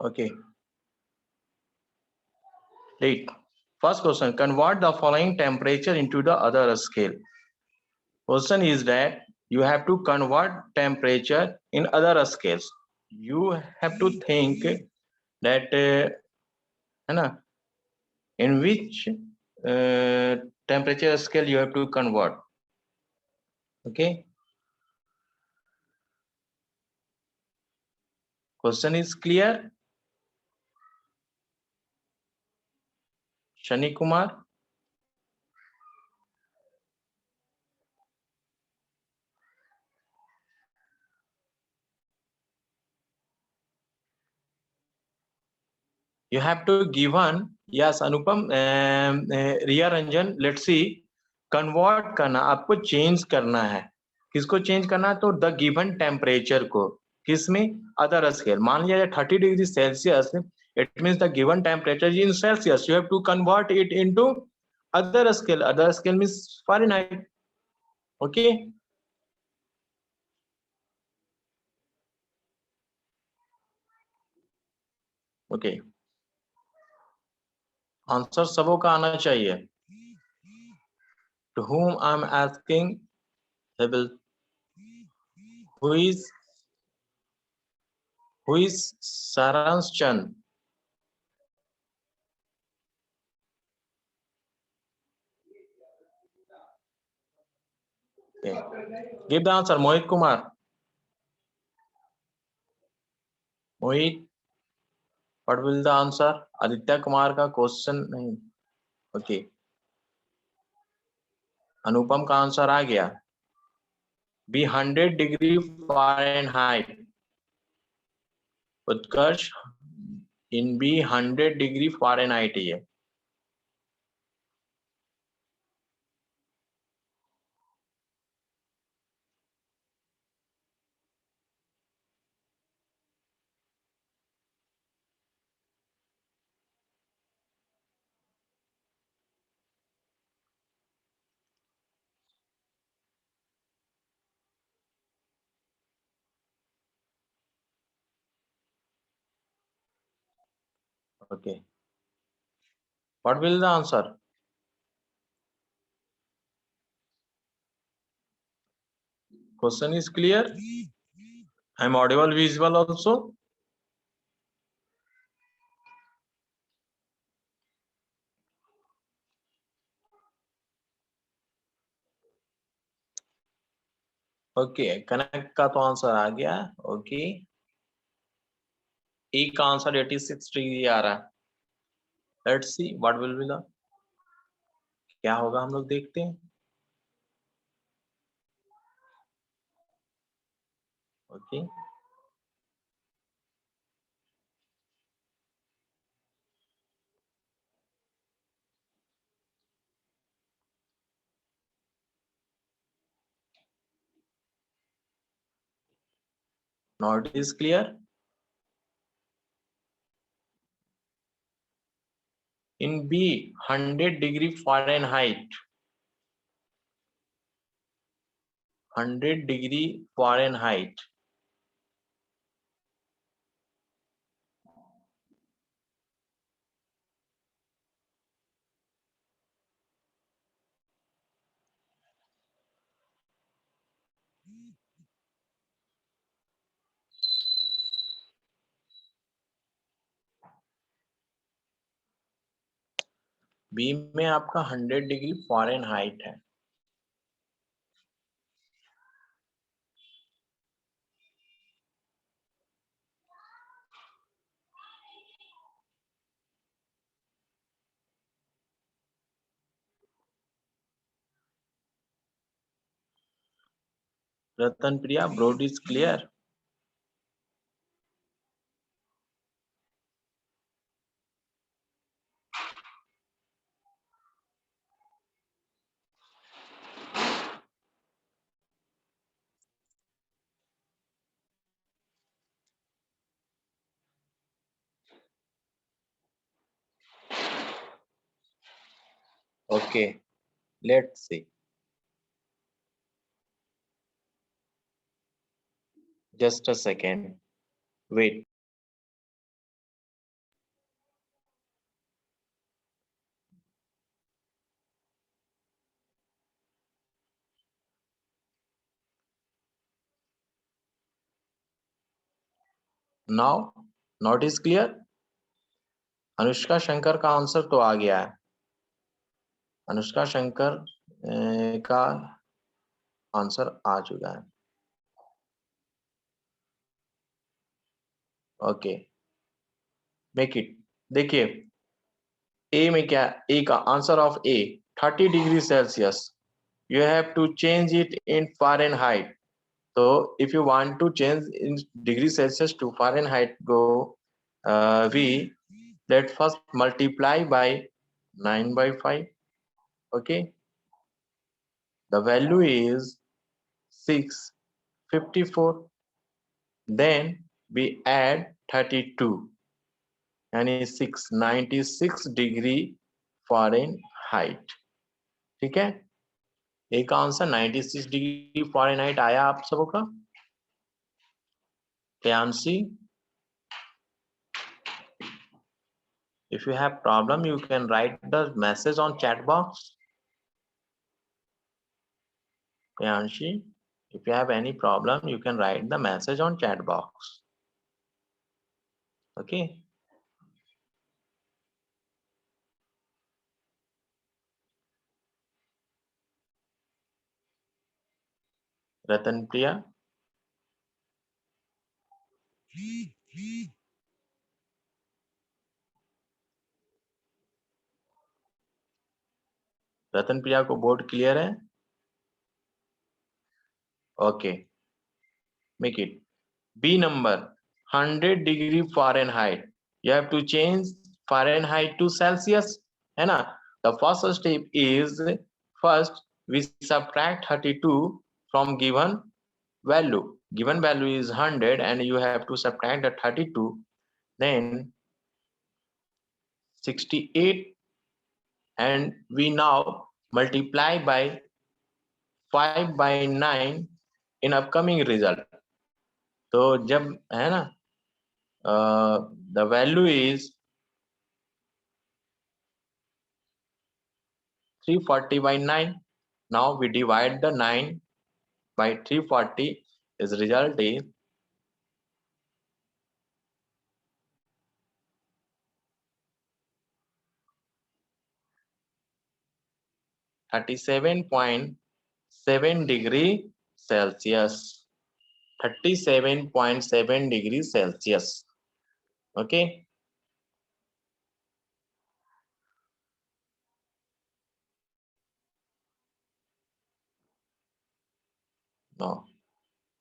Okay. Right. First question, convert the following temperature into the other scale. Question is that you have to convert temperature in other scales. You have to think that है ना, in which temperature scale you have to convert. Okay. Question is clear? Shani Kumar? You have to given, yes Anupam, Riya Ranjan, let's see, convert करना, आपको change करना है. किसको change करना है? तो the given temperature को किसमें? other scale. मान लिया 30 degree Celsius, it means the given temperature is in Celsius. You have to convert it into other scale. Other scale means Fahrenheit. Okay. Okay. Answer सबों का आना चाहिए. To whom I'm asking, who is Saransh Chand? Okay. Give the answer, Mohit Kumar. Mohit, what will the answer? Aditya Kumar का question नहीं. Okay. अनुपम का answer आ गया. Be 100 degree Fahrenheit. Utkarsh in be 100 degree Fahrenheit ही है. Okay. What will the answer? Question is clear? I'm audible, visible also? Okay, connect का तो answer आ गया. Okay. E का answer 86 degree आ रहा है. Let's see what will be the, क्या होगा हम लोग देखते हैं. Okay. Now it is clear. In B 100 degree Fahrenheit. 100 degree Fahrenheit. B में आपका 100 डिग्री फ़ारेनहाइट है. Ratan Priya, board is clear. Okay, let's see. Just a second. Wait. Now not is clear? Anushka Shankar का आंसर तो आ गया है। अनुष्का शंकर का आंसर आ चुका है। Okay, make it. देखिए ए में क्या, ए का answer of A 30 degree Celsius. You have to change it in Fahrenheit. So if you want to change in degree Celsius to Fahrenheit, go we let first multiply by 9 by 5. Okay, the value is 654. Then we add 32 यानी 696 degree Fahrenheit. ठीक है, एक answer 96 degree Fahrenheit आया आप सबों का। Priyanshi, if you have problem, you can write the message on chat box. Priyanshi, if you have any problem, you can write the message on chat box. Okay. Ratan Priya. Ratan Priya को board clear है? Okay, make it. B number 100 degree Fahrenheit. You have to change Fahrenheit to Celsius, है ना? The first step is first we subtract 32 from given value. Given value is 100 and you have to subtract the 32, then 68, and we now multiply by 5 by 9 in upcoming result. तो जब है ना the value is 340 by 9. Now we divide the 9 by 340. Its result is 37.7 degree Celsius. 37.7 degree Celsius. Okay. Now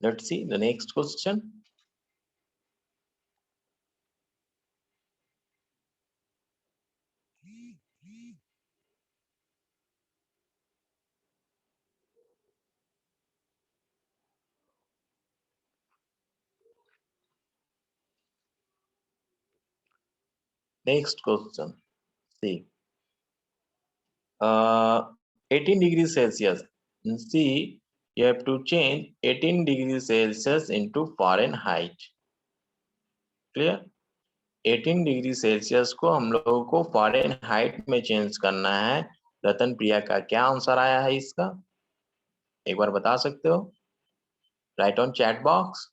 let's see the next question. Next question. See, 18 degrees Celsius. See, you have to change 18 degrees Celsius into Fahrenheit. Clear? 18 degree Celsius को हम लोगों को Fahrenheit में change करना है। रतन प्रिया का क्या answer आया है इसका, एक बार बता सकते हो? Write on chat box.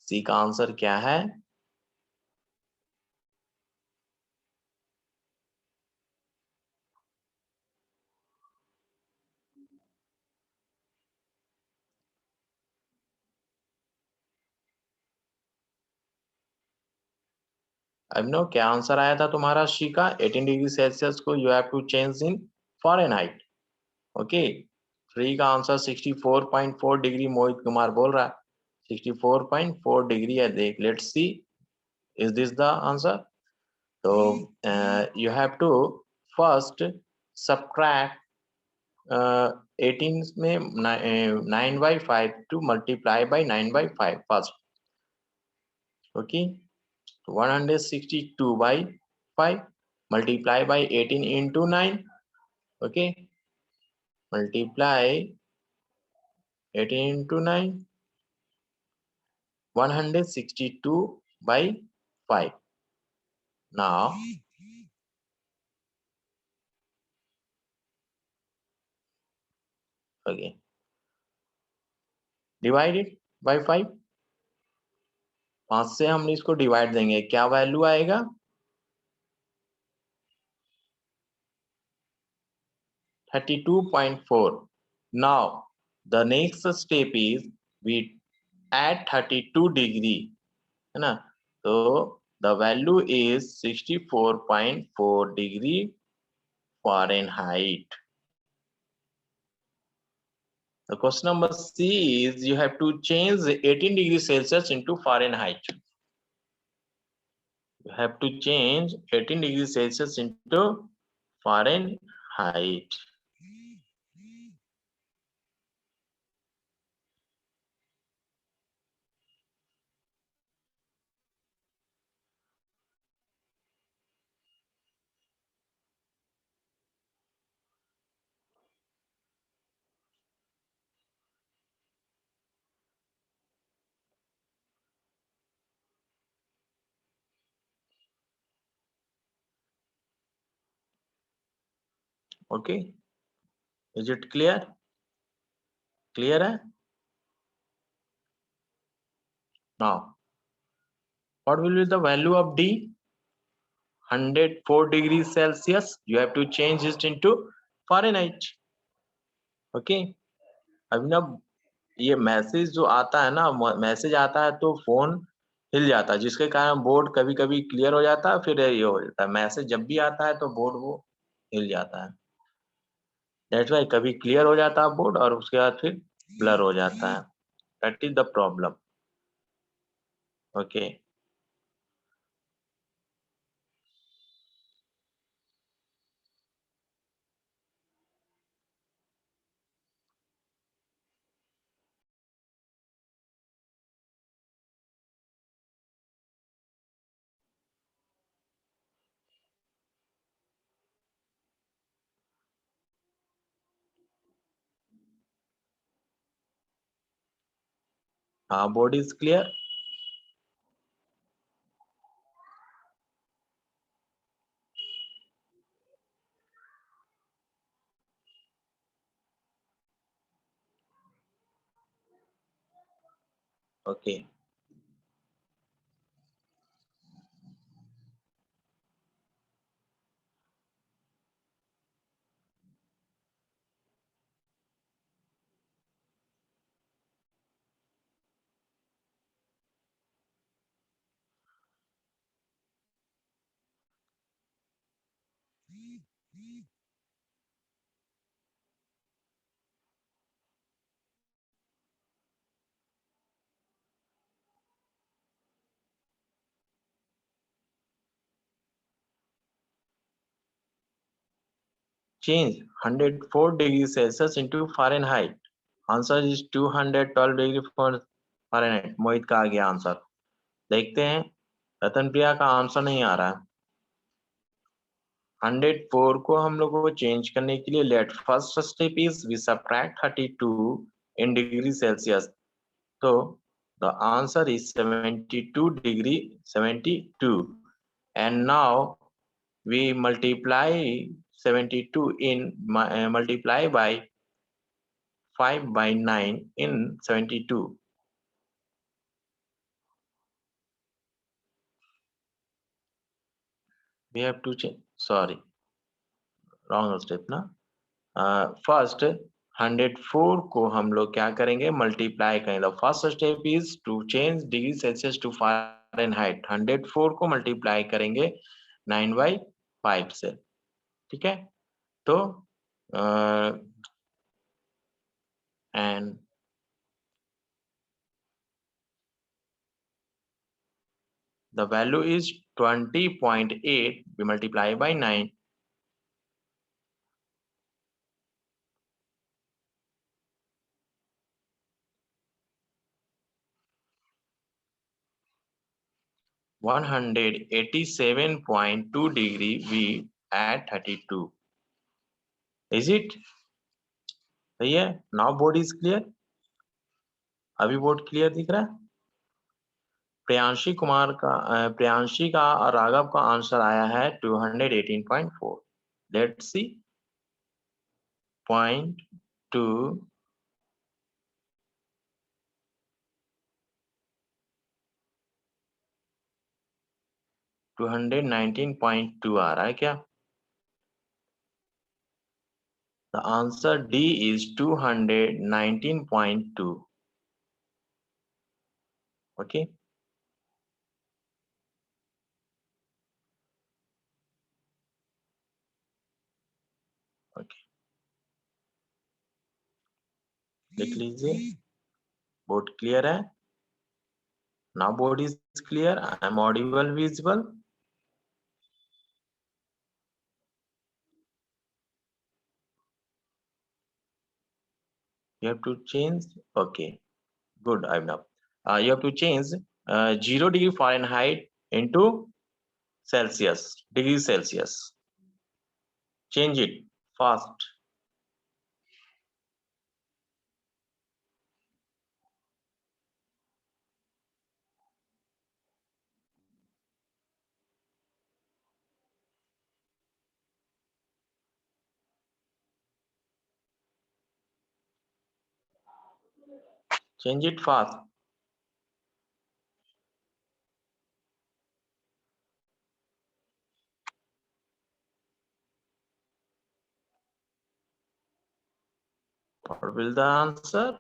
C का आंसर क्या है? अभिनव, क्या आंसर आया था तुम्हारा सी का? 18 डिग्री सेल्सियस को you have to change in Fahrenheit. Okay, 3 का आंसर 64.4 डिग्री मोहित कुमार बोल रहा है। 64.4 डिग्री है। देख, let's see is this the answer. तो you have to first subtract 18 में 9 by 5 to multiply by 9 by 5 first. Okay, 162 by 5 multiply by 18 into 9. Okay, multiply 18 into 9, 162 by 5. Now okay, divided by 5, 5 से हम इसको divide देंगे, क्या value आएगा? 32.4. Now the next step is we add 32 degree, है ना? तो the value is 64.4 degree Fahrenheit. The question number C is you have to change 18 degrees Celsius into Fahrenheit. You have to change 18 degrees Celsius into Fahrenheit. Okay, is it clear? Clear है? Now what will be the value of D? 104 degrees Celsius. You have to change it into Fahrenheit. Okay, अभी ना ये message जो आता है ना, message आता है तो फोन हिल जाता है, जिसके कारण बोर्ड कभी कभी क्लियर हो जाता है, फिर ये हो जाता है। मैसेज जब भी आता है तो बोर्ड वो हिल जाता है। दैट्स वाई कभी क्लियर हो जाता है बोर्ड और उसके बाद फिर ब्लर हो जाता है। That is the problem. Okay, हाँ, board is clear. Okay, change 104 degrees Celsius into Fahrenheit. Answer is 212 degree Fahrenheit. मोहित का आ गया आंसर। देखते हैं, रतन प्रिया का आंसर नहीं आ रहा है। 104 को हम लोगों को चेंज करने के लिए let first step is we subtract 32 in degree Celsius. तो the answer is 72 degree 72, and now we multiply 72 in multiply by 5 by 9 in 72. We have to change, sorry, wrong step ना। फर्स्ट 104 को हम लोग क्या करेंगे, मल्टीप्लाई करेंगे। First step is to change degree Celsius to Fahrenheit. 104 को multiply करेंगे 9/5 से, ठीक है। तो and the value is 20.8. We multiply by 9. 187.2 degree we at 32. Is it? सही है। Now board is clear. अभी बोर्ड क्लियर दिख रहा है। प्रियांशी का और राघव का आंसर आया है 218.4। लेट्स सी, 0.2 219.2 आ रहा है क्या? The answer D is 219.2. Okay. Okay. देख लीजिए, बोर्ड क्लियर है? Now board is clear. I am audible, visible. You have to change. Okay. Good. I'm now. You have to change 0 degree Fahrenheit into Celsius. Degree Celsius. Change it fast. Change it fast. What will the answer?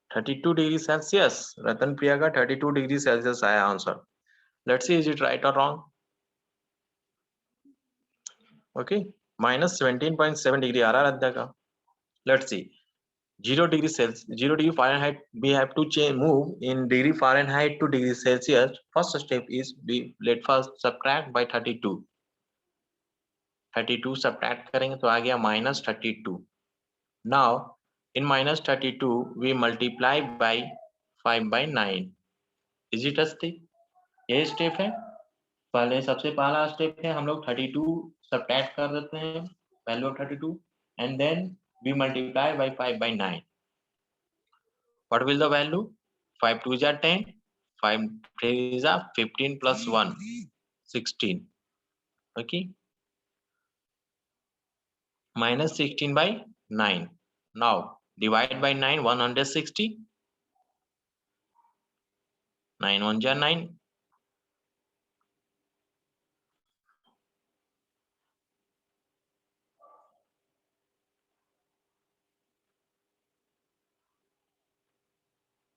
(32 degrees Celsius. Ratan Priya का 32 degrees Celsius आया answer. Let's see, is it right or wrong? Okay. Minus 17.7 degree आ रहा है रद्दा का. Let's see. 0 degree Celsius, 0 degree Fahrenheit, we have to change, move in degree Fahrenheit to degree Celsius. First step is let first subtract by 32. 32 subtract करेंगे तो आ गया minus 32. Now in minus 32 we multiply by 5 by 9. Is it a step? ये step है. पहले सबसे पहला step है हम लोग 32 subtract कर देते हैं value of 32 and then we multiply by 5 by 9. What will the value? 5 2s are 10, 5 3s are 15 plus 1, 16. Okay. Minus 16 by 9. Now divide by 9, 160. 9 1s are 9.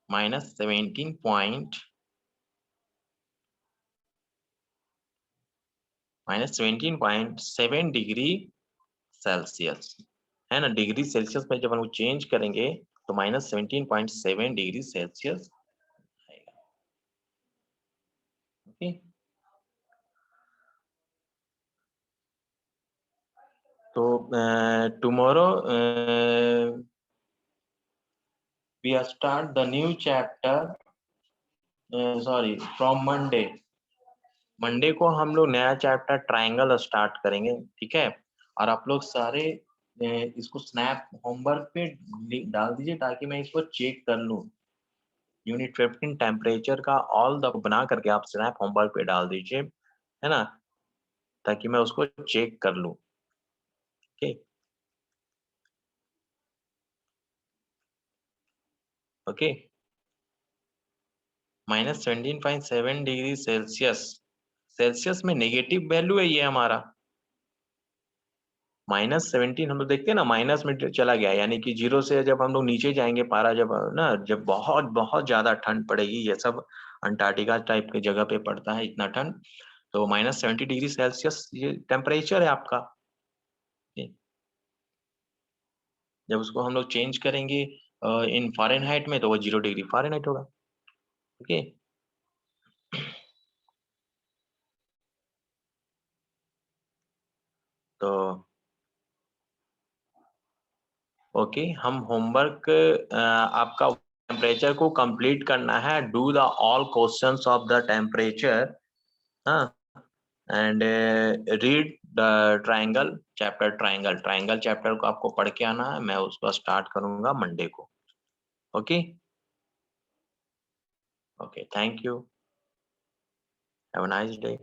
Minus 17.7 degree Celsius है ना. डिग्री सेल्सियस में जब हम change करेंगे तो minus 17.7 degree Celsius आएगा. Okay. तो tomorrow we start the new chapter. From Monday को हम लोग नया चैप्टर ट्रायंगल स्टार्ट करेंगे. ठीक है. और आप लोग सारे इसको स्नैप होमवर्क पे डाल दीजिए ताकि मैं इसको चेक कर लूं. यूनिट 15 टेम्परेचर का ऑल द बना करके आप स्नैप होमवर्क पे डाल दीजिए, है ना, ताकि मैं उसको चेक कर लूं. Okay. Okay. minus 17.7 degree Celsius में नेगेटिव वैल्यू है ये हमारा. -17 हम लोग देखते हैं ना, माइनस में चला गया, यानी कि 0 से जब हम लोग नीचे जाएंगे पारा, जब ना जब बहुत बहुत ज्यादा ठंड पड़ेगी, ये सब अंटार्कटिका टाइप की जगह पे पड़ता है इतना ठंड, तो -70 डिग्री सेल्सियस ये टेम्परेचर है आपका. जब उसको हम लोग चेंज करेंगे इन फ़ारेनहाइट में तो वो 0 डिग्री फ़ारेनहाइट होगा. ओके. तो ओके, हम होमवर्क आपका टेम्परेचर को कंप्लीट करना है. Do the all questions of the temperature, हाँ, and read the triangle chapter. Triangle chapter को आपको पढ़ के आना है. मैं उसको स्टार्ट करूंगा मंडे को. Okay. Okay, thank you. Have a nice day.